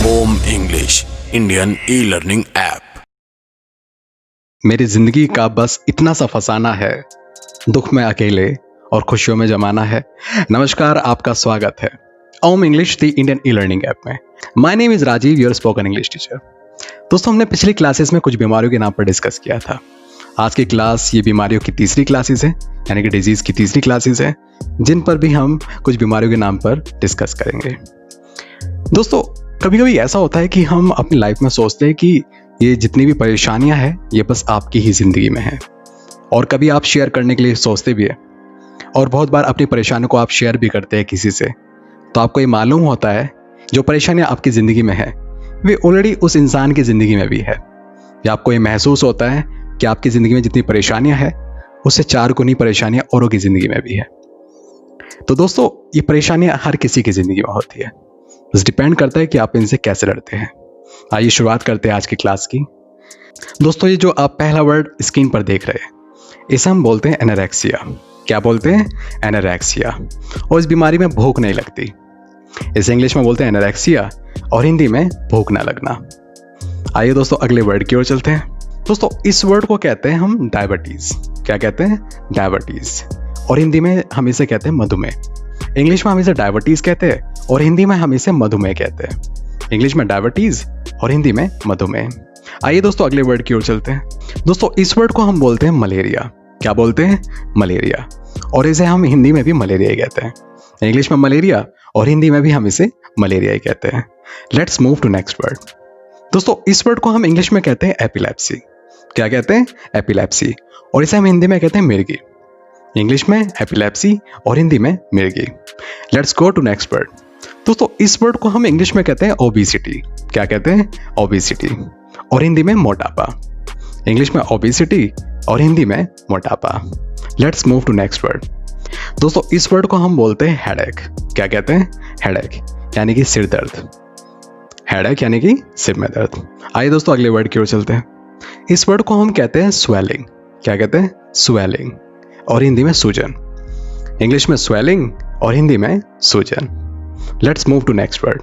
ओम English Indian e learning app. मेरी जिंदगी का बस इतना सा फसाना है, दुख में अकेले और खुशियों में जमाना है। नमस्कार, आपका स्वागत है Om English the Indian e learning app में। My name is Rajiv, your spoken English teacher. दोस्तों, हमने पिछली क्लासेस में कुछ बीमारियों के नाम पर डिस्कस किया था। आज की क्लास ये बीमारियों की तीसरी क्लासेस है, यानी कि डिजीज की तीसरी क्लासेस है, जिन पर भी हम कुछ बीमारियों के नाम पर डिस्कस करेंगे। दोस्तों, कभी कभी ऐसा होता है कि हम अपनी लाइफ में सोचते हैं कि ये जितनी भी परेशानियां हैं ये बस आपकी ही जिंदगी में है, और कभी आप शेयर करने के लिए सोचते भी है, और बहुत बार अपनी परेशानियों को आप शेयर भी करते हैं किसी से। तो आपको ये मालूम होता है जो परेशानियां आपकी ज़िंदगी में है वे ऑलरेडी उस इंसान की ज़िंदगी में भी है, या आपको ये महसूस होता है कि आपकी ज़िंदगी में जितनी परेशानियां हैं उससे 4 गुनी परेशानियां औरों की ज़िंदगी में भी है। तो दोस्तों, ये परेशानियां हर किसी की ज़िंदगी में होती है, बस डिपेंड करता है कि आप इनसे कैसे लड़ते हैं। आइए शुरुआत करते हैं आज की क्लास की। दोस्तों, ये जो आप पहला वर्ड स्क्रीन पर देख रहे हैं इसे हम बोलते हैं एनोरेक्सिया। क्या बोलते हैं? एनोरेक्सिया। और इस बीमारी में भूख नहीं लगती। इसे इंग्लिश में बोलते हैं एनोरेक्सिया और हिंदी में भूख ना लगना। आइए दोस्तों अगले वर्ड की ओर चलते हैं। दोस्तों, इस वर्ड को कहते हैं हम डायबिटीज। क्या कहते हैं? डायबिटीज। और हिंदी में हम इसे कहते हैं मधुमेह। इंग्लिश में हम इसे डायबिटीज कहते हैं और हिंदी में हम इसे मधुमेह कहते हैं। इंग्लिश में डायबिटीज और हिंदी में मधुमेह। आइए दोस्तों अगले वर्ड की ओर चलते हैं। दोस्तों, इस वर्ड को हम बोलते हैं मलेरिया। क्या बोलते हैं? मलेरिया। और इसे हम हिंदी में भी मलेरिया ही कहते हैं। इंग्लिश में मलेरिया और हिंदी में भी हम इसे मलेरिया ही कहते हैं। Let's move to next word. दोस्तों, इस वर्ड को हम इंग्लिश में कहते हैं एपिलेप्सी। क्या कहते हैं? एपिलेप्सी। और इसे हम हिंदी में कहते हैं मिर्गी। इंग्लिश में एपिलेप्सी और हिंदी में मिर्गी। Let's go to next word. दोस्तों, इस वर्ड को हम इंग्लिश में कहते हैं ओबेसिटी। क्या कहते हैं? ओबेसिटी। और हिंदी में मोटापा। इंग्लिश में ओबेसिटी और हिंदी में मोटापा। Let's move to next word. दोस्तों, इस वर्ड को हम बोलते हैं हेडेक। क्या कहते हैं? हेडेक यानी कि सिर दर्द। हेडेक यानी कि सिर में दर्द। आइए दोस्तों अगले वर्ड की ओर चलते हैं। इस वर्ड को हम कहते हैं स्वेलिंग। क्या कहते हैं? स्वेलिंग। और हिंदी में सूजन। इंग्लिश में स्वेलिंग और हिंदी में सूजन। Let's move to next word.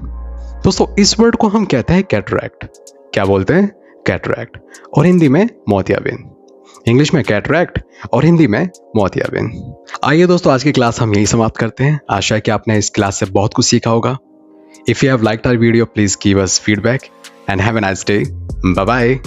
दोस्तों, इस वर्ड को हम कहते हैं कैटरैक्ट। क्या बोलते हैं? कैटरैक्ट। और हिंदी में मोतियाबिंद। इंग्लिश में कैटरैक्ट और हिंदी में मोतियाबिंद। आइए दोस्तों आज की क्लास हम यही समाप्त करते हैं। आशा है कि आपने इस क्लास से बहुत कुछ सीखा होगा। If you have liked our video, please give us feedback and have a nice day. Bye bye.